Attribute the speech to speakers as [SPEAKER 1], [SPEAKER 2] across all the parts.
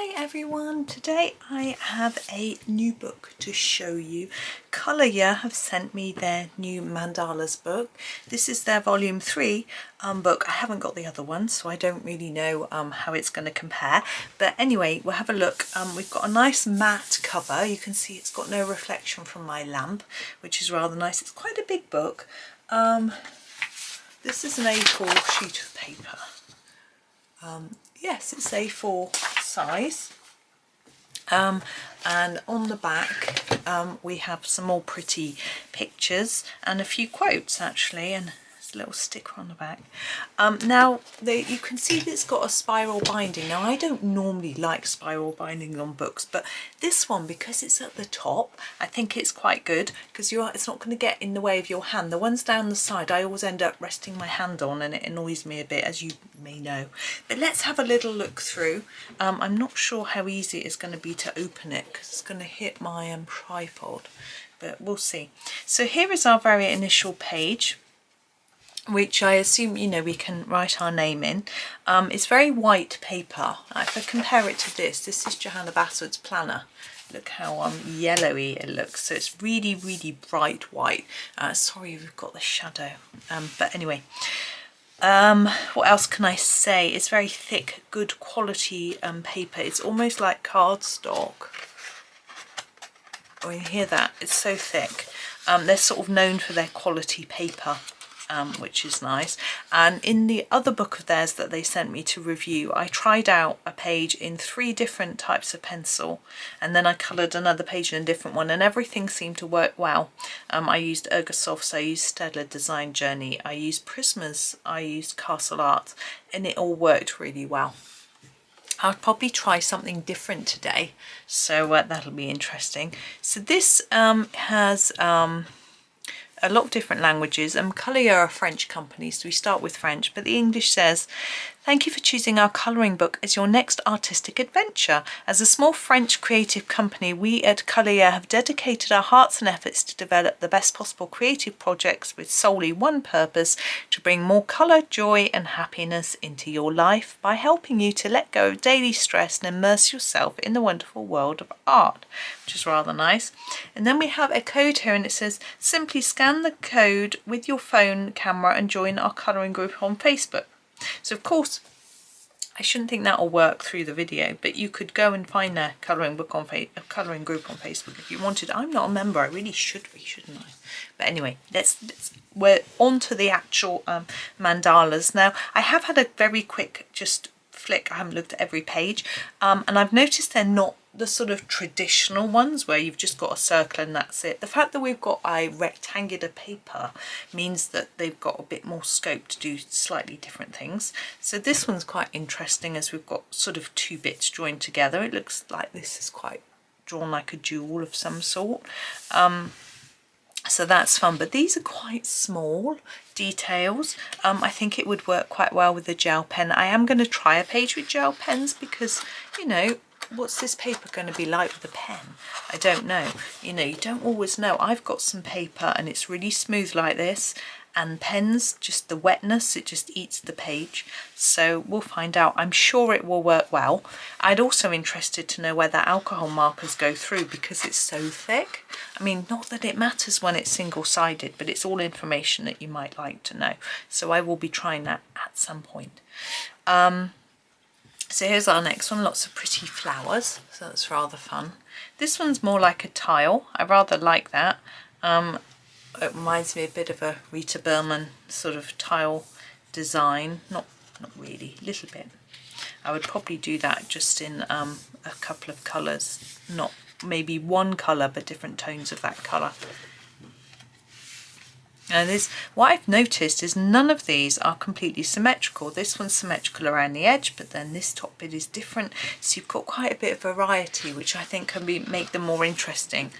[SPEAKER 1] Hi everyone, today I have a new book to show you. Colorya have sent me their new Mandalas book. This is their volume 3 book. I haven't got the other one, so I don't really know how it's going to compare. But anyway, we'll have a look. We've got a nice matte cover. You can see it's got no reflection from my lamp, which is rather nice. It's quite a big book. This is an A4 sheet of paper. Yes, it's A4 size, and on the back we have some more pretty pictures and a few quotes actually, and there's a little sticker on the back. Now you can see that it's got a spiral binding. Now I don't normally like spiral binding on books, but this one, because it's at the top, I think it's quite good because it's not going to get in the way of your hand. The ones down the side I always end up resting my hand on and it annoys me a bit, as you may know. But let's have a little look through. I'm not sure how easy it's going to be to open it because it's going to hit my tripod, but we'll see. So here is our very initial page, which I assume, you know, we can write our name in. It's very white paper. If I compare it to this is Johanna Basford's planner. Look how yellowy it looks. So it's really, really bright white. Sorry, we've got the shadow. But anyway, what else can I say? It's very thick, good quality paper. It's almost like cardstock. Oh, you hear that? It's so thick. They're sort of known for their quality paper. Which is nice. And in the other book of theirs that they sent me to review, I tried out a page in 3 different types of pencil, and then I coloured another page in a different one, and everything seemed to work well. I used Ergosofts, I used Staedtler Design Journey, I used Prismas, I used Castle Art, and it all worked really well. I'll probably try something different today, so that'll be interesting. So this has a lot of different languages. Colorya are a French company, so we start with French, but the English says, "Thank you for choosing our colouring book as your next artistic adventure. As a small French creative company, we at Colorya have dedicated our hearts and efforts to develop the best possible creative projects with solely one purpose: to bring more colour, joy and happiness into your life by helping you to let go of daily stress and immerse yourself in the wonderful world of art," which is rather nice. And then we have a code here, and it says, "Simply scan the code with your phone camera and join our colouring group on Facebook." So of course I shouldn't think that'll work through the video, but you could go and find their colouring book on colouring group on Facebook if you wanted. I'm not a member. I really should be, shouldn't I? But anyway, we're on to the actual mandalas now. I have had a very quick just flick. I haven't looked at every page, and I've noticed they're not the sort of traditional ones where you've just got a circle and that's it. The fact that we've got a rectangular paper means that they've got a bit more scope to do slightly different things. So this one's quite interesting, as we've got sort of 2 bits joined together. It looks like this is quite drawn like a jewel of some sort. So that's fun, but these are quite small details. I think it would work quite well with a gel pen. I am going to try a page with gel pens because, you know, what's this paper going to be like with a pen? I don't know. You know, you don't always know. I've got some paper and it's really smooth like this, and pens, just the wetness, it just eats the page. So we'll find out. I'm sure it will work well. I'd also interested to know whether alcohol markers go through because it's so thick. I mean, not that it matters when it's single-sided, but it's all information that you might like to know. So I will be trying that at some point. So here's our next one, lots of pretty flowers, so that's rather fun. This one's more like a tile. I rather like that. It reminds me a bit of a Rita Berman sort of tile design. Not really, a little bit. I would probably do that just in a couple of colours, not maybe one colour but different tones of that colour. And what I've noticed is none of these are completely symmetrical. This one's symmetrical around the edge, but then this top bit is different. So you've got quite a bit of variety, which I think can make them more interesting.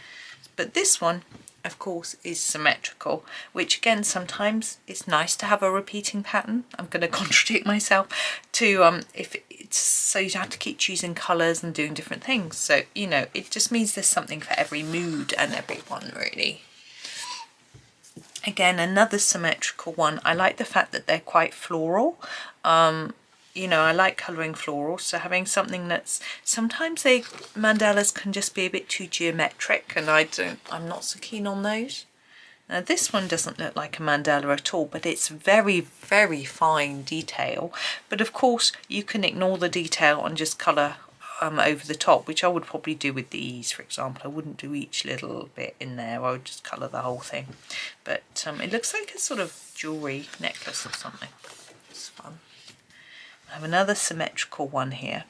[SPEAKER 1] But this one, of course, is symmetrical, which again, sometimes it's nice to have a repeating pattern. I'm going to contradict myself so you have to keep choosing colours and doing different things. So, you know, it just means there's something for every mood and everyone, really. Again, another symmetrical one. I like the fact that they're quite floral. you know, I like colouring florals, so having something that's, sometimes mandalas can just be a bit too geometric, and I'm not so keen on those. Now this one doesn't look like a mandala at all, but it's very, very fine detail. But of course you can ignore the detail and just colour over the top, which I would probably do with these, for example. I wouldn't do each little bit in there, I would just colour the whole thing. But it looks like a sort of jewellery necklace or something. It's fun. I have another symmetrical one here.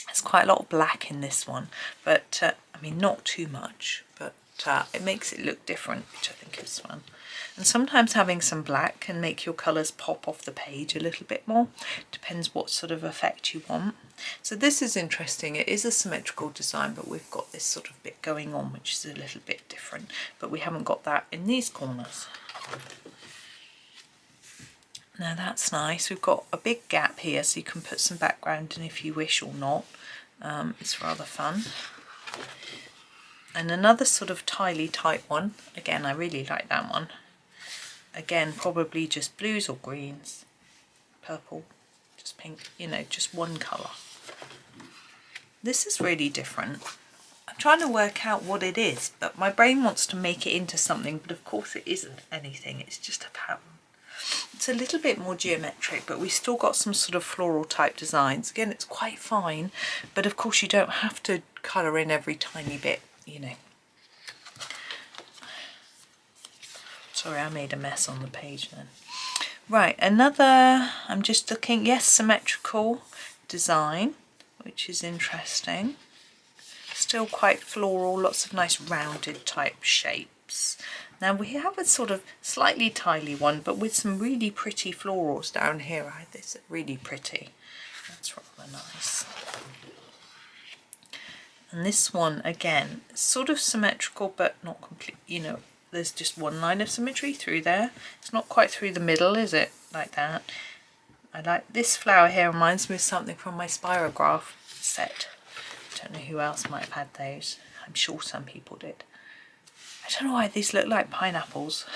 [SPEAKER 1] There's quite a lot of black in this one, but I mean not too much, but it makes it look different, which I think is fun. And sometimes having some black can make your colours pop off the page a little bit more. Depends what sort of effect you want. So this is interesting. It is a symmetrical design, but we've got this sort of bit going on, which is a little bit different. But we haven't got that in these corners. Now that's nice. We've got a big gap here, so you can put some background in if you wish or not. It's rather fun. And another sort of tidy type one. Again, I really like that one. Again, probably just blues or greens, purple, just pink, you know, just one colour. This is really different. I'm trying to work out what it is, but my brain wants to make it into something, but of course it isn't anything, it's just a pattern. It's a little bit more geometric, but we've still got some sort of floral type designs. Again, it's quite fine, but of course you don't have to colour in every tiny bit, you know. Sorry, I made a mess on the page then. Right, another, I'm just looking, yes, symmetrical design, which is interesting. Still quite floral, lots of nice rounded type shapes. Now we have a sort of slightly tidy one, but with some really pretty florals down here. This is really pretty. That's rather nice. And this one, again, sort of symmetrical, but not complete, you know, there's just one line of symmetry through there. It's not quite through the middle, is it? Like that. I like this flower here, reminds me of something from my spirograph set. I don't know who else might have had those. I'm sure some people did. I don't know why these look like pineapples.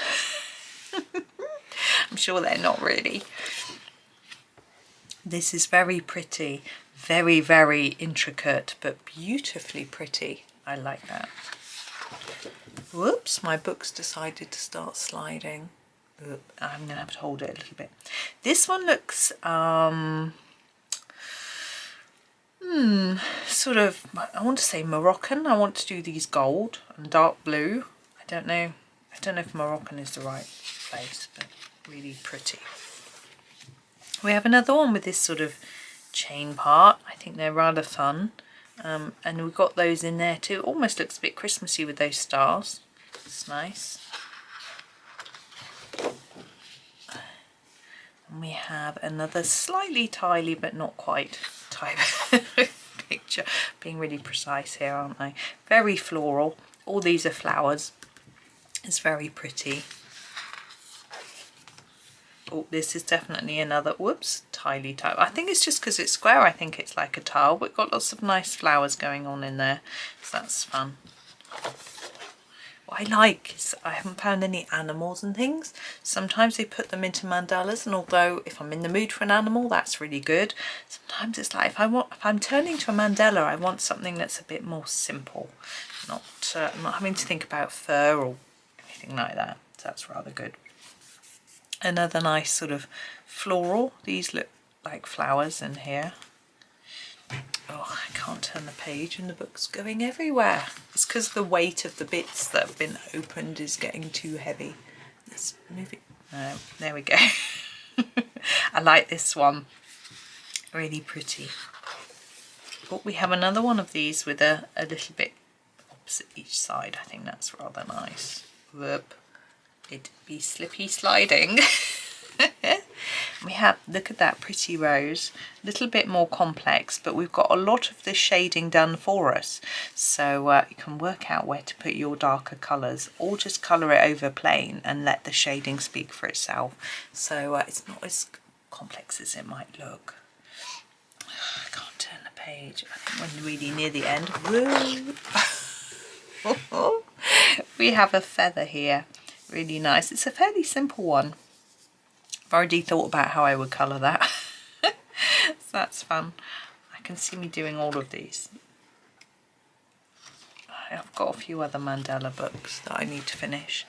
[SPEAKER 1] I'm sure they're not really. This is very pretty. Very, very intricate, but beautifully pretty. I like that. Whoops, my book's decided to start sliding. Oop, I'm going to have to hold it a little bit. This one looks sort of, I want to say Moroccan. I want to do these gold and dark blue. I don't know if Moroccan is the right place, but really pretty. We have another one with this sort of chain part. I think they're rather fun. And we've got those in there too. Almost looks a bit Christmassy with those stars. It's nice. And we have another slightly tidy but not quite type picture. Being really precise here, aren't I? Very floral. All these are flowers. It's very pretty. Oh, this is definitely another, whoops, tidy type. I think it's just because it's square, I think it's like a tile. We've got lots of nice flowers going on in there, so that's fun. What I like is I haven't found any animals and things. Sometimes they put them into mandalas, and although if I'm in the mood for an animal, that's really good. Sometimes it's like if I'm turning to a mandala, I want something that's a bit more simple, not having to think about fur or anything like that. So that's rather good. Another nice sort of floral. These look like flowers in here. Oh, I can't turn the page and the book's going everywhere. It's because the weight of the bits that have been opened is getting too heavy. Let's move it. No, there we go. I like this one. Really pretty. But we have another one of these with a little bit opposite each side. I think that's rather nice. Whoop. It'd be slippy sliding. We have, look at that pretty rose, a little bit more complex, but we've got a lot of the shading done for us, so you can work out where to put your darker colours, or just colour it over plain and let the shading speak for itself. So it's not as complex as it might look. I can't turn the page. I think we're really near the end. Woo! We have a feather here. Really nice. It's a fairly simple one. I've already thought about how I would colour that. That's fun. I can see me doing all of these. I've got a few other mandala books that I need to finish,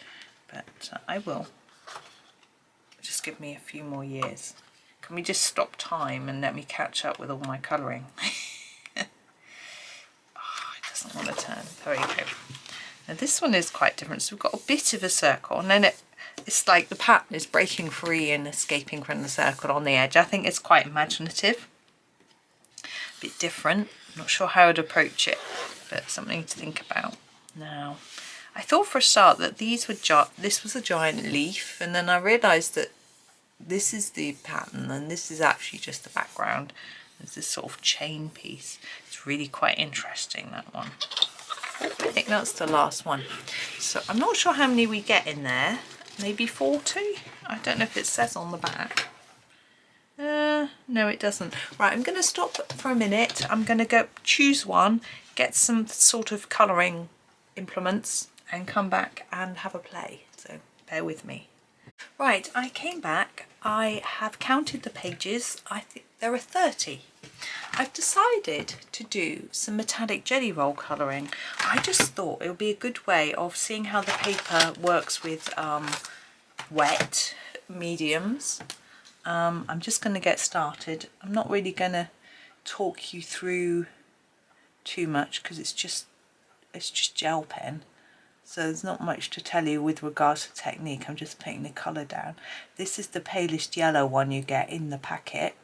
[SPEAKER 1] but I will. Just give me a few more years. Can we just stop time and let me catch up with all my colouring? Oh, it doesn't want to turn. There we go. Now this one is quite different. So we've got a bit of a circle, and then it's like the pattern is breaking free and escaping from the circle on the edge. I think it's quite imaginative. A bit different. I'm not sure how I'd approach it, but something to think about. Now, I thought for a start that this was a giant leaf, and then I realised that this is the pattern and this is actually just the background. There's this sort of chain piece. It's really quite interesting, that one. I think that's the last one. So I'm not sure how many we get in there. Maybe 40? I don't know if it says on the back. No, it doesn't. Right, I'm going to stop for a minute. I'm going to go choose one, get some sort of colouring implements and come back and have a play. So bear with me. Right, I came back. I have counted the pages. I think there are 30. I've decided to do some metallic Gellyroll colouring. I just thought it would be a good way of seeing how the paper works with wet mediums. I'm just going to get started. I'm not really going to talk you through too much because it's just gel pen. So there's not much to tell you with regards to technique. I'm just putting the colour down. This is the palest yellow one you get in the packet.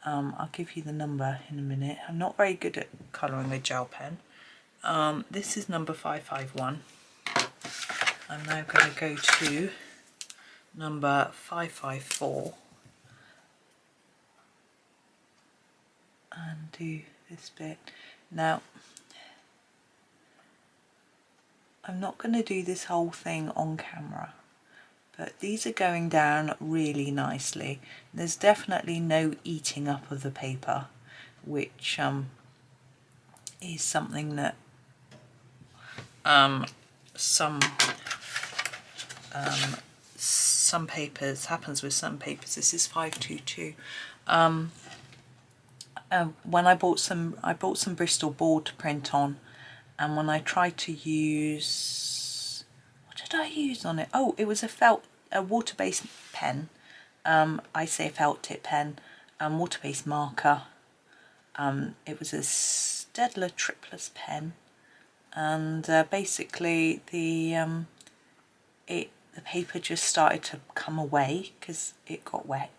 [SPEAKER 1] I'll give you the number in a minute. I'm not very good at colouring with gel pen. This is number 551. I'm now going to go to number 554 and do this bit. Now, I'm not going to do this whole thing on camera, but these are going down really nicely. There's definitely no eating up of the paper, which is something that some papers happens with some papers. This is 522. When I bought some Bristol board to print on, and when I tried to use, what did I use on it? Oh, it was a water-based pen. I say a felt tip pen, water-based marker. It was a Staedtler triplus pen, and basically the paper just started to come away because it got wet.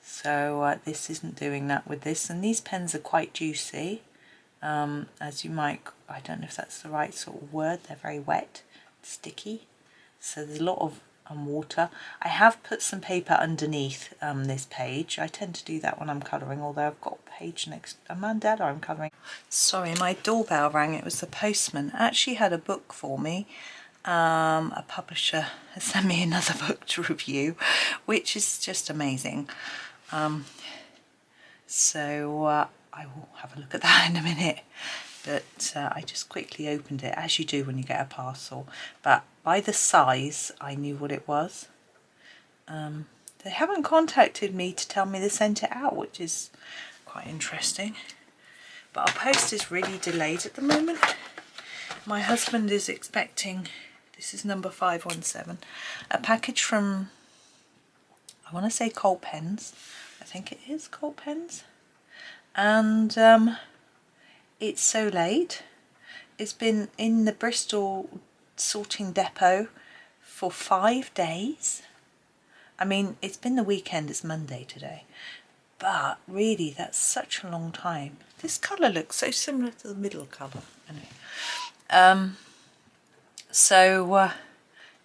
[SPEAKER 1] So this isn't doing that with this, and these pens are quite juicy. As you might, I don't know if that's the right sort of word, they're very wet, sticky, so there's a lot of water. I have put some paper underneath this page. I tend to do that when I'm colouring, although I've got a page next, a mandala I'm colouring. Sorry, my doorbell rang. It was the postman. Actually had a book for me. A publisher has sent me another book to review, which is just amazing. So I will have a look at that in a minute, but I just quickly opened it, as you do when you get a parcel, but by the size I knew what it was. They haven't contacted me to tell me they sent it out, which is quite interesting, but our post is really delayed at the moment. My husband is expecting, this is number 517, a package from, I want to say Colt Pens, I think it is Colt Pens. And it's so late. It's been in the Bristol sorting depot for 5 days. I mean, it's been the weekend, it's Monday today, but really that's such a long time. This colour looks so similar to the middle colour. Anyway. So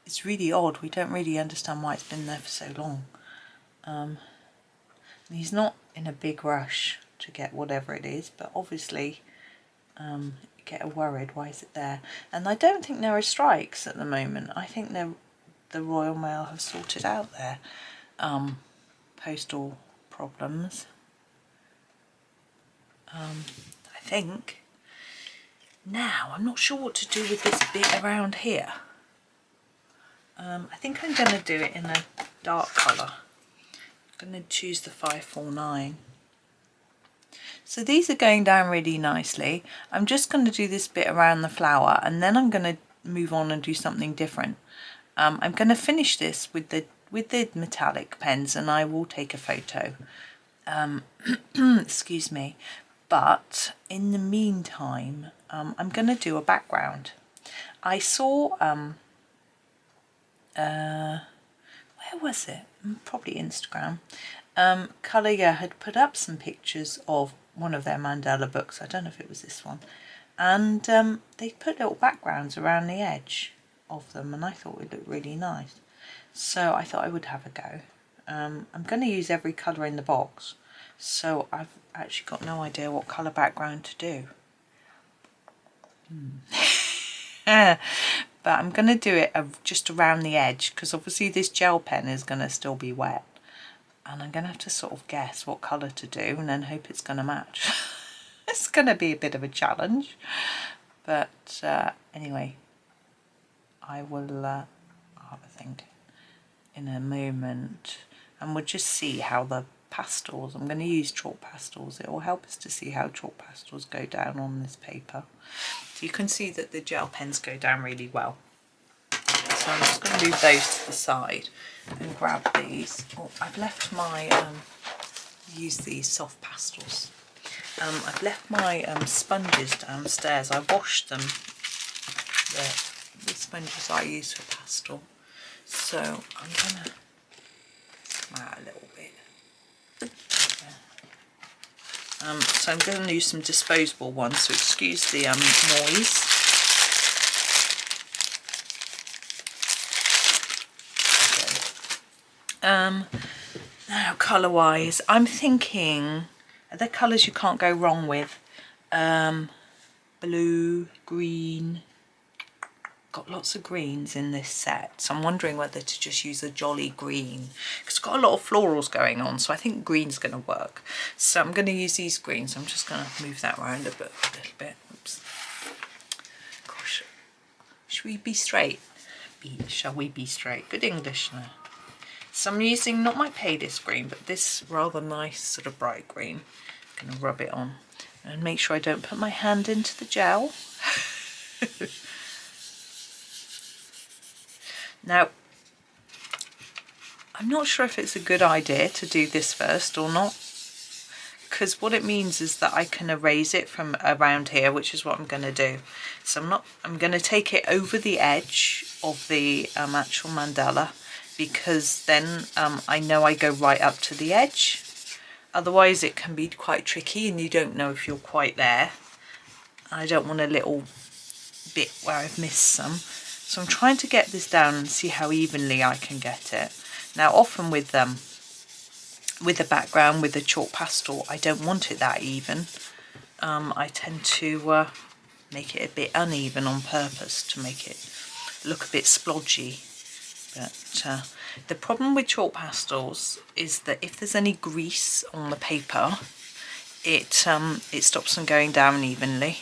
[SPEAKER 1] it's really odd. We don't really understand why it's been there for so long. He's not in a big rush to get whatever it is, but obviously you get worried, why is it there? And I don't think there are strikes at the moment. I think the Royal Mail have sorted out their postal problems. I think. Now I'm not sure what to do with this bit around here. I think I'm going to do it in a dark colour. I'm going to choose the 549. So these are going down really nicely. I'm just going to do this bit around the flower, and then I'm going to move on and do something different. I'm going to finish this with the metallic pens, and I will take a photo. Excuse me. But in the meantime, I'm going to do a background. I saw, where was it? Probably Instagram. Colorya had put up some pictures of one of their mandala books. I don't know if it was this one. And they put little backgrounds around the edge of them, and I thought it looked really nice. So I thought I would have a go. I'm going to use every colour in the box, so I've actually got no idea what colour background to do. But I'm going to do it just around the edge, because obviously this gel pen is going to still be wet, and I'm going to have to sort of guess what colour to do and then hope it's going to match. It's going to be a bit of a challenge, but anyway, I will I'll have a think in a moment, and we'll just see how the pastels, I'm going to use chalk pastels, it will help us to see how chalk pastels go down on this paper. So you can see that the gel pens go down really well. So I'm just going to move those to the side and grab these. Oh, I've left my, use these soft pastels. I've left my sponges downstairs. I washed them, the sponges I use for pastel. So I'm going to come out a little bit. So I'm going to use some disposable ones, so excuse the noise. Now colour wise, I'm thinking, are there colours you can't go wrong with? Blue, green, got lots of greens in this set, so I'm wondering whether to just use a jolly green, because it's got a lot of florals going on, so I think green's going to work. So I'm going to use these greens. I'm just going to move that around a little bit. Oops. Gosh, should we be straight? Shall we be straight? Good English now. So I'm using not my palest green, but this rather nice sort of bright green. I'm going to rub it on and make sure I don't put my hand into the gel. Now, I'm not sure if it's a good idea to do this first or not, because what it means is that I can erase it from around here, which is what I'm going to do. So I'm going to take it over the edge of the actual mandala, because then I know I go right up to the edge. Otherwise it can be quite tricky and you don't know if you're quite there. I don't want a little bit where I've missed some. So I'm trying to get this down and see how evenly I can get it. Now often with the background, with the chalk pastel, I don't want it that even. I tend to make it a bit uneven on purpose to make it look a bit splodgy. But the problem with chalk pastels is that if there's any grease on the paper, it stops them going down evenly.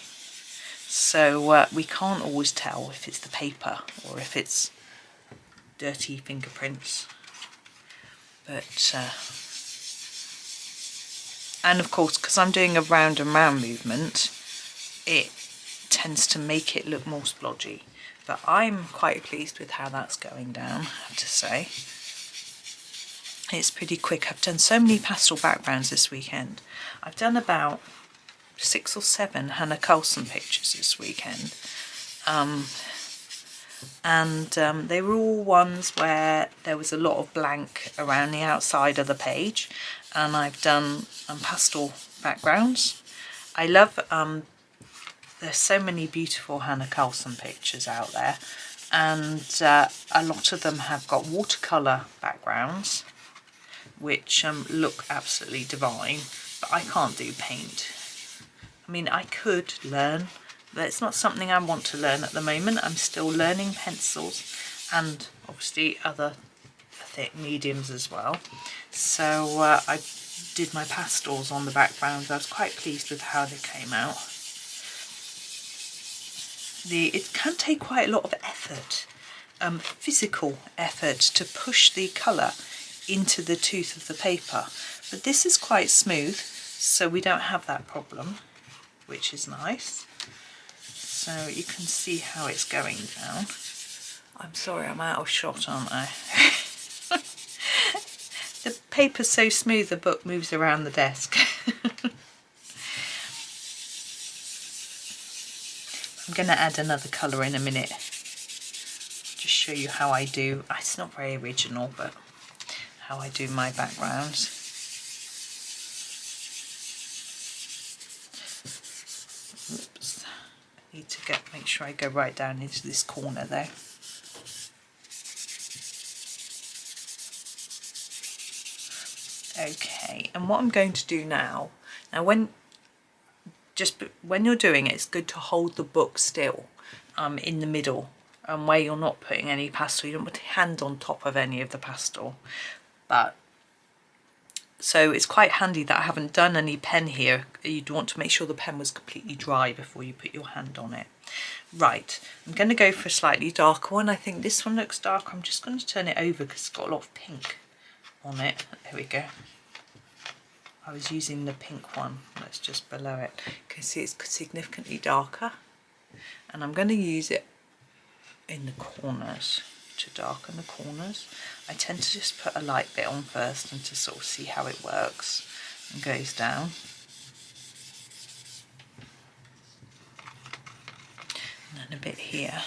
[SPEAKER 1] So we can't always tell if it's the paper or if it's dirty fingerprints. But and of course, because I'm doing a round and round movement, it tends to make it look more splodgy. But I'm quite pleased with how that's going down, I have to say. It's pretty quick. I've done so many pastel backgrounds this weekend. I've done about 6 or 7 Hannah Coulson pictures this weekend. They were all ones where there was a lot of blank around the outside of the page. And I've done pastel backgrounds. I love... there's so many beautiful Hannah Coulson pictures out there, and a lot of them have got watercolour backgrounds, which look absolutely divine, but I can't do paint. I mean, I could learn, but it's not something I want to learn at the moment. I'm still learning pencils and obviously other thick mediums as well. So I did my pastels on the background. I was quite pleased with how they came out. It can take quite a lot of effort, physical effort, to push the colour into the tooth of the paper, but this is quite smooth, so we don't have that problem, which is nice. So you can see how it's going down. I'm sorry, I'm out of shot, aren't I? The paper's so smooth the book moves around the desk. I'm going to add another colour in a minute. Just show you how I do. It's not very original, but how I do my backgrounds. Oops. I need to make sure I go right down into this corner though. Okay, and what I'm going to do now when you're doing it, it's good to hold the book still in the middle, where you're not putting any pastel. You don't put your hand on top of any of the pastel. But so it's quite handy that I haven't done any pen here. You'd want to make sure the pen was completely dry before you put your hand on it. Right, I'm going to go for a slightly darker one. I think this one looks dark. I'm just going to turn it over because it's got a lot of pink on it. There we go. I was using the pink one that's just below it. You can see it's significantly darker, and I'm going to use it in the corners to darken the corners. I tend to just put a light bit on first and to sort of see how it works and goes down. And then a bit here.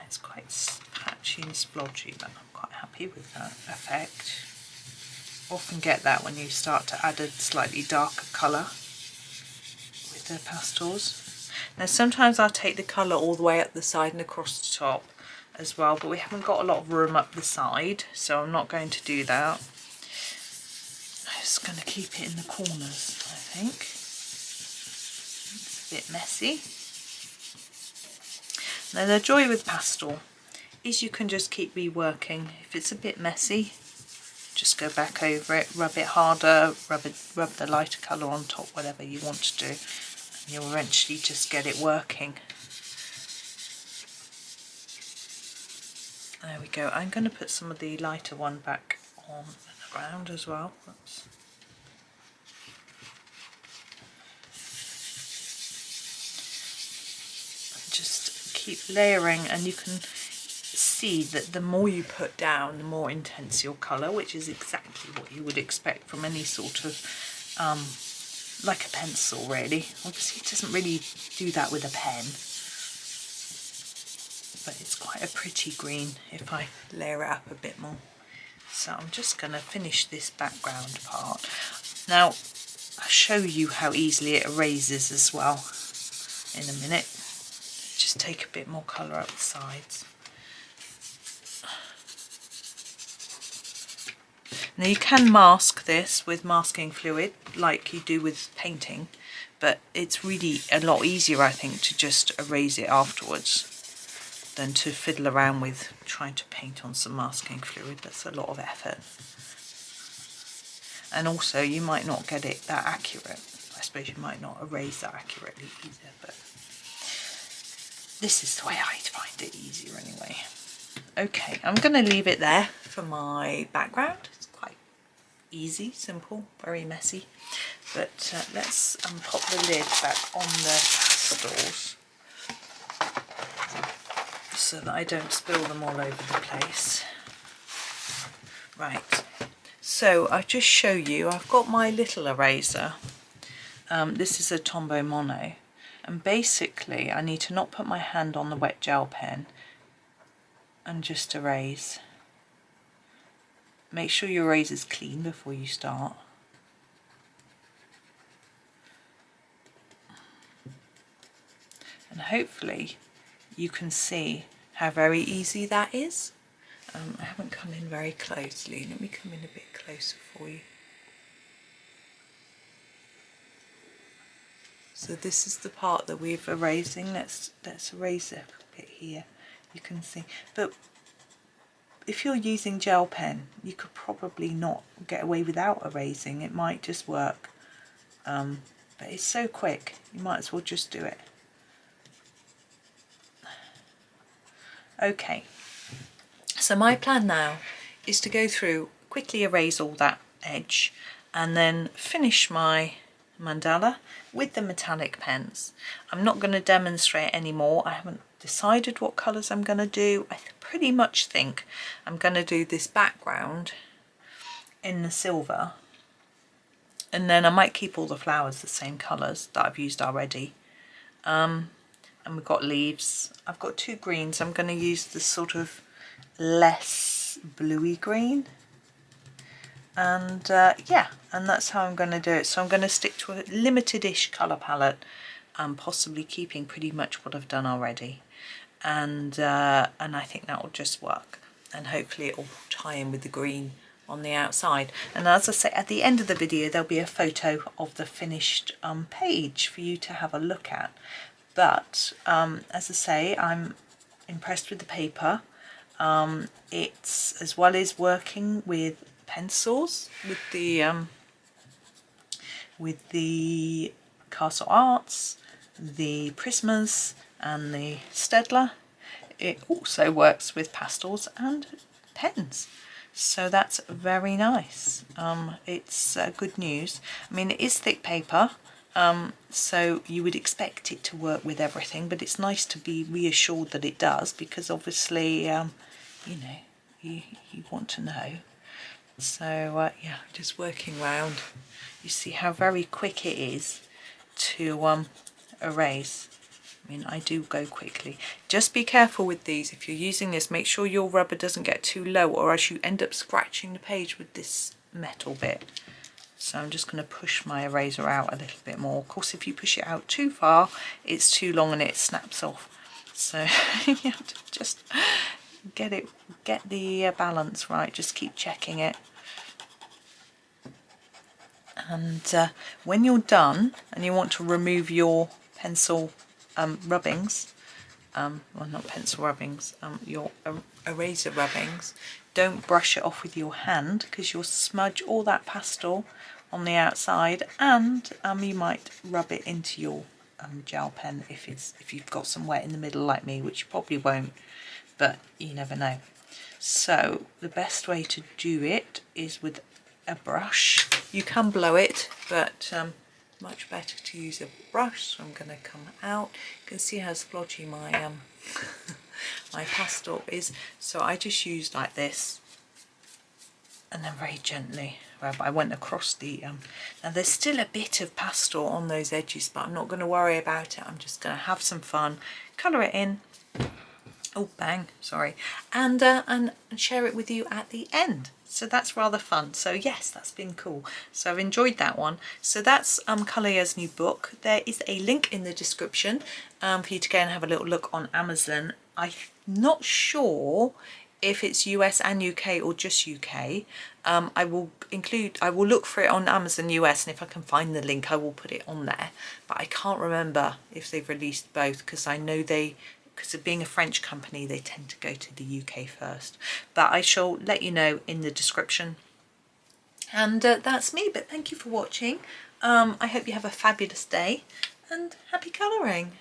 [SPEAKER 1] It's quite patchy and splodgy, but I'm quite happy with that effect. Often get that when you start to add a slightly darker colour with the pastels. Now sometimes I'll take the colour all the way up the side and across the top as well, but we haven't got a lot of room up the side, so I'm not going to do that. I'm just going to keep it in the corners, I think. It's a bit messy. Now the joy with pastel is you can just keep reworking. If it's a bit messy, just go back over it, rub it harder, rub the lighter colour on top, whatever you want to do, and you'll eventually just get it working. There we go. I'm going to put some of the lighter one back on the ground as well. Oops. Just keep layering, and you can see that the more you put down, the more intense your colour, which is exactly what you would expect from any sort of like a pencil really. Obviously it doesn't really do that with a pen, but it's quite a pretty green if I layer it up a bit more. So I'm just going to finish this background part. Now I'll show you how easily it erases as well in a minute. Just take a bit more colour up the sides. Now you can mask this with masking fluid like you do with painting, but it's really a lot easier, I think, to just erase it afterwards than to fiddle around with trying to paint on some masking fluid. That's a lot of effort. And also you might not get it that accurate. I suppose you might not erase that accurately either, but this is the way I find it easier anyway. Okay, I'm going to leave it there for my background. It's quite easy, simple, very messy. But let's pop the lid back on the pastels so that I don't spill them all over the place. Right, so I'll just show you, I've got my little eraser. This is a Tombow Mono, and basically I need to not put my hand on the wet gel pen and just erase. Make sure your eraser's clean before you start. And hopefully you can see how very easy that is. I haven't come in very closely. Let me come in a bit closer for you. So this is the part that we're erasing. Let's erase a bit here. You can see, but if you're using gel pen, you could probably not get away without erasing. It might just work, but it's so quick, you might as well just do it. Okay, So my plan now is to go through, quickly erase all that edge, and then finish my mandala with the metallic pens. I'm not going to demonstrate anymore. I haven't decided what colours I'm going to do. I pretty much think I'm going to do this background in the silver, and then I might keep all the flowers the same colours that I've used already. And we've got leaves. I've got 2 greens. I'm going to use the sort of less bluey green, and yeah, and that's how I'm going to do it. So I'm going to stick to a limited-ish colour palette, possibly keeping pretty much what I've done already, and I think that will just work, and hopefully it will tie in with the green on the outside. And as I say, at the end of the video there'll be a photo of the finished page for you to have a look at. But as I say, I'm impressed with the paper. It's, as well as working with pencils, with the Castle Arts, the Prismas and the Staedtler, it also works with pastels and pens. So that's very nice. It's good news. I mean, it is thick paper, so you would expect it to work with everything, but it's nice to be reassured that it does, because obviously, you know, you want to know. So yeah, just working round. You see how very quick it is to erase. I mean, I do go quickly. Just be careful with these. If you're using this, make sure your rubber doesn't get too low, or else you end up scratching the page with this metal bit. So I'm just going to push my eraser out a little bit more. Of course, if you push it out too far, it's too long and it snaps off. So you have to just get the balance right. Just keep checking it. And when you're done and you want to remove your pencil rubbings, well, not pencil rubbings, your eraser rubbings, don't brush it off with your hand, because you'll smudge all that pastel on the outside, and you might rub it into your gel pen if you've got some wet in the middle like me, which you probably won't, but you never know. So the best way to do it is with a brush. You can blow it, but much better to use a brush. So I'm going to come out. You can see how splodgy my my pastel is. So I just used like this, and then very gently I went across the now there's still a bit of pastel on those edges, but I'm not going to worry about it. I'm just going to have some fun, colour it in, oh bang, sorry, and share it with you at the end. So that's rather fun. So yes, that's been cool. So I've enjoyed that one. So that's Colorya's new book. There is a link in the description for you to go and have a little look on Amazon. I'm not sure if it's US and UK or just UK. I will look for it on Amazon US, and if I can find the link I will put it on there. But I can't remember if they've released both, because I know because of being a French company, they tend to go to the UK first. But I shall let you know in the description. And that's me, but thank you for watching. I hope you have a fabulous day, and happy colouring.